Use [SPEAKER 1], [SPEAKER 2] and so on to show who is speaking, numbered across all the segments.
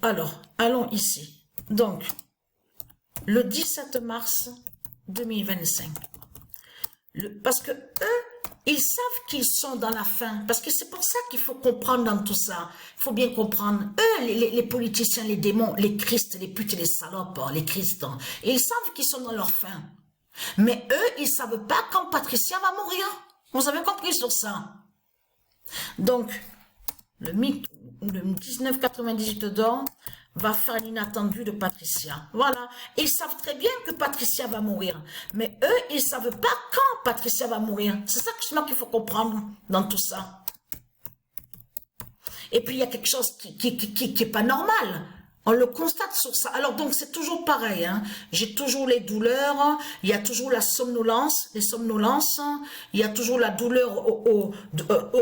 [SPEAKER 1] Alors, allons ici. Donc, le 17 mars 2025. Parce que eux, ils savent qu'ils sont dans la fin. Parce que c'est pour ça qu'il faut comprendre dans tout ça. Il faut bien comprendre. Eux, les politiciens, les démons, les Christ, les putes et les salopes, les Christ, ils savent qu'ils sont dans leur fin. Mais eux, ils savent pas quand Patricia va mourir. Vous avez compris sur ça. Donc, le 1998 d'or va faire l'inattendu de Patricia. Voilà. Ils savent très bien que Patricia va mourir. Mais eux, ils savent pas quand Patricia va mourir. C'est ça qu'il faut comprendre dans tout ça. Et puis, il y a quelque chose qui est pas normal. On le constate sur ça. Alors, donc, c'est toujours pareil. Hein. J'ai toujours les douleurs. Il y a toujours la somnolence, les somnolences. Il y a toujours la douleur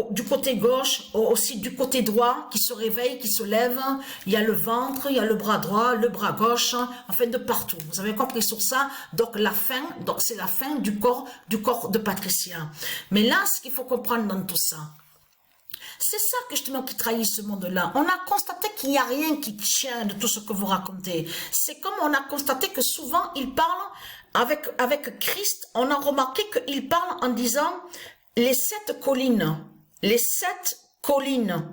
[SPEAKER 1] du côté gauche, aussi du côté droit, qui se réveille, qui se lève. Il y a le ventre, il y a le bras droit, le bras gauche, enfin de partout. Vous avez compris sur ça. Donc, la fin, donc c'est la fin du corps de Patricia. Mais là, ce qu'il faut comprendre dans tout ça, c'est ça que justement qui trahit ce monde-là. On a constaté qu'il n'y a rien qui tient de tout ce que vous racontez. C'est comme on a constaté que souvent il parle avec Christ, on a remarqué qu'il parle en disant les 7 collines. Les 7 collines.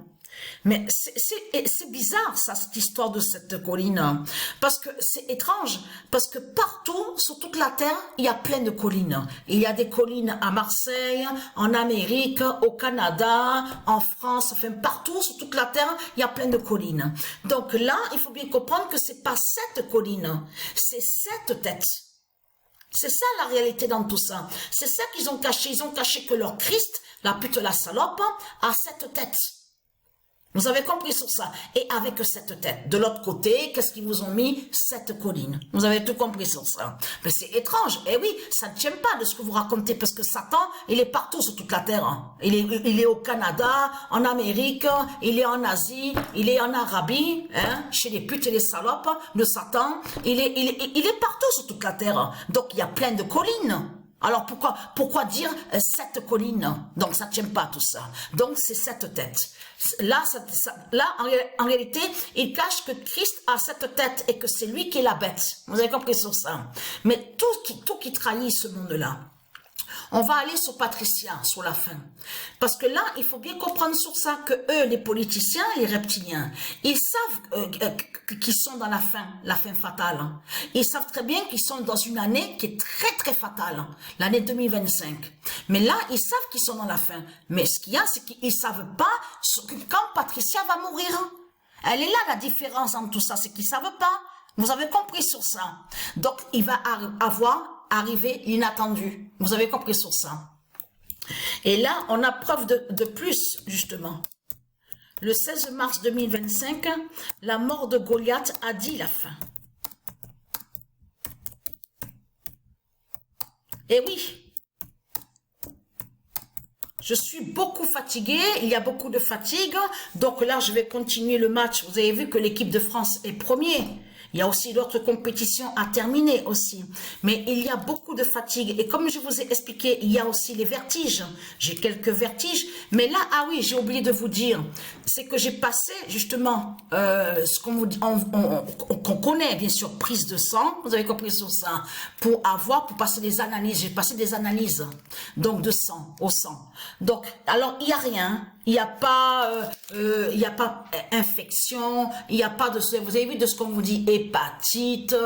[SPEAKER 1] Mais c'est bizarre ça, cette histoire de cette colline, parce que c'est étrange, parce que partout sur toute la terre il y a plein de collines. Il y a des collines à Marseille, en Amérique, au Canada, en France, enfin partout sur toute la terre il y a plein de collines. Donc là il faut bien comprendre que c'est pas 7 collines, c'est 7 têtes. C'est ça la réalité dans tout ça. C'est ça qu'ils ont caché. Ils ont caché que leur Christ, la pute, la salope, a 7 têtes. Vous avez compris sur ça. Et avec cette tête, de l'autre côté, qu'est-ce qu'ils vous ont mis? 7 collines. Vous avez tout compris sur ça. Mais c'est étrange. Eh oui, ça ne tient pas de ce que vous racontez, parce que Satan, il est partout sur toute la terre. Hein. Il est au Canada, en Amérique, il est en Asie, il est en Arabie, hein, chez les putes et les salopes, le Satan, il est partout sur toute la terre. Donc il y a plein de collines. Alors pourquoi dire 7 collines? Donc ça ne tient pas tout ça. Donc c'est 7 têtes. Là, en réalité, il cache que Christ a 7 têtes et que c'est lui qui est la bête. Vous avez compris sur ça. Mais tout qui trahit ce monde-là. On va aller sur Patricia, sur la fin. Parce que là, il faut bien comprendre sur ça que eux, les politiciens, les reptiliens, ils savent qu'ils sont dans la fin fatale. Ils savent très bien qu'ils sont dans une année qui est très très fatale, l'année 2025. Mais là, ils savent qu'ils sont dans la fin. Mais ce qu'il y a, c'est qu'ils savent pas quand Patricia va mourir. Elle est là la différence entre tout ça, c'est qu'ils savent pas. Vous avez compris sur ça. Donc, il va arriver l'inattendu. Vous avez compris sur ça. Et là, on a preuve de plus, justement. Le 16 mars 2025, la mort de Goliath a dit la fin. Et oui, je suis beaucoup fatiguée, il y a beaucoup de fatigue, donc là, je vais continuer le match. Vous avez vu que l'équipe de France est premier. Il y a aussi d'autres compétitions à terminer aussi. Mais il y a beaucoup de fatigue. Et comme je vous ai expliqué, il y a aussi les vertiges. J'ai quelques vertiges. Mais là, ah oui, j'ai oublié de vous dire. C'est que j'ai passé justement ce qu'on connaît, bien sûr, prise de sang. Vous avez compris sur ça. Pour passer des analyses. J'ai passé des analyses. Donc de sang, au sang. Donc, alors, il n'y a rien. Il n'y a pas infection, il n'y a pas de ce, vous avez vu de ce qu'on vous dit hépatite,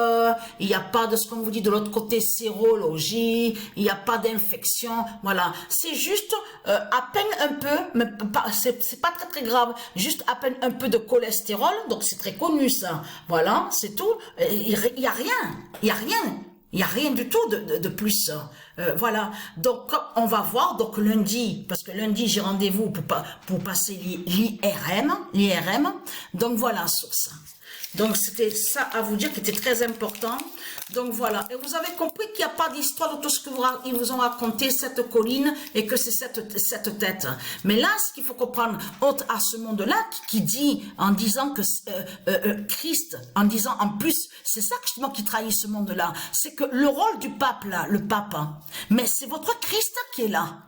[SPEAKER 1] il n'y a pas de ce qu'on vous dit de l'autre côté sérologie, il n'y a pas d'infection, voilà. C'est juste à peine un peu, mais c'est pas très très grave, juste à peine un peu de cholestérol, donc c'est très connu ça, voilà, c'est tout. Il y a rien, il y a rien. Il n'y a rien du tout de plus. Voilà. Donc, on va voir. Donc, lundi, parce que lundi, j'ai rendez-vous pour passer l'IRM. Donc, voilà, sur ça. Donc, c'était ça à vous dire qui était très important. Donc, voilà. Et vous avez compris qu'il n'y a pas d'histoire de tout ce qu'ils vous ont raconté, cette colline, et que c'est cette tête. Mais là, ce qu'il faut comprendre, autre à ce monde-là, qui dit, en disant que Christ, en disant en plus, c'est ça justement qui trahit ce monde-là, c'est que le rôle du pape, là, le pape, mais c'est votre Christ qui est là.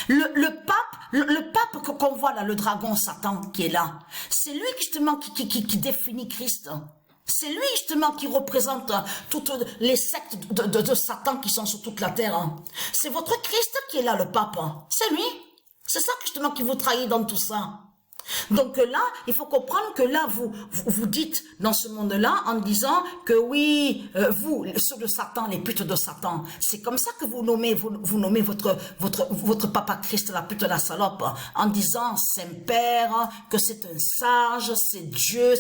[SPEAKER 1] Le pape qu'on voit là, le dragon Satan qui est là, c'est lui justement qui définit Christ. C'est lui justement qui représente toutes les sectes de Satan qui sont sur toute la terre. C'est votre Christ qui est là, le pape. C'est lui. C'est ça justement qui vous trahit dans tout ça. Donc là, il faut comprendre que là, vous dites dans ce monde-là en disant que oui, vous, ceux de Satan, les putes de Satan, c'est comme ça que vous nommez votre papa Christ, la pute, la salope, en disant Saint-Père, que c'est un sage, c'est Dieu,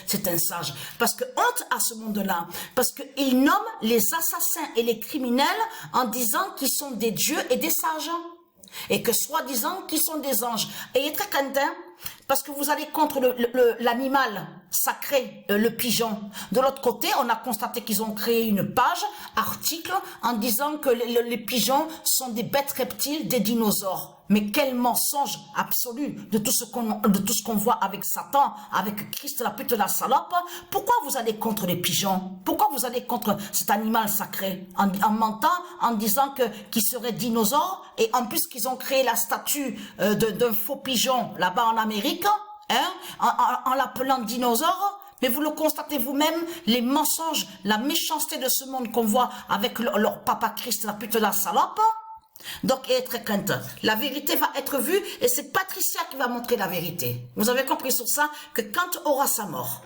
[SPEAKER 1] c'est un sage. Parce que honte à ce monde-là, parce qu'il nomme les assassins et les criminels en disant qu'ils sont des dieux et des sages. Et que soi-disant qu'ils sont des anges. Ayez très crainte, parce que vous allez contre l'animal sacré, le pigeon. De l'autre côté, on a constaté qu'ils ont créé une page, article, en disant que les pigeons sont des bêtes reptiles, des dinosaures. Mais quel mensonge absolu de tout ce qu'on voit avec Satan, avec Christ, la pute, la salope. Pourquoi vous allez contre les pigeons? Pourquoi vous allez contre cet animal sacré? En mentant, en disant qu'ils seraient dinosaures, et en plus qu'ils ont créé la statue d'un faux pigeon là-bas en Amérique, en l'appelant dinosaure. Mais vous le constatez vous-même, les mensonges, la méchanceté de ce monde qu'on voit avec leur papa Christ, la pute, la salope. Donc, et très crainte. La vérité va être vue et c'est Patricia qui va montrer la vérité. Vous avez compris sur ça que quand aura sa mort,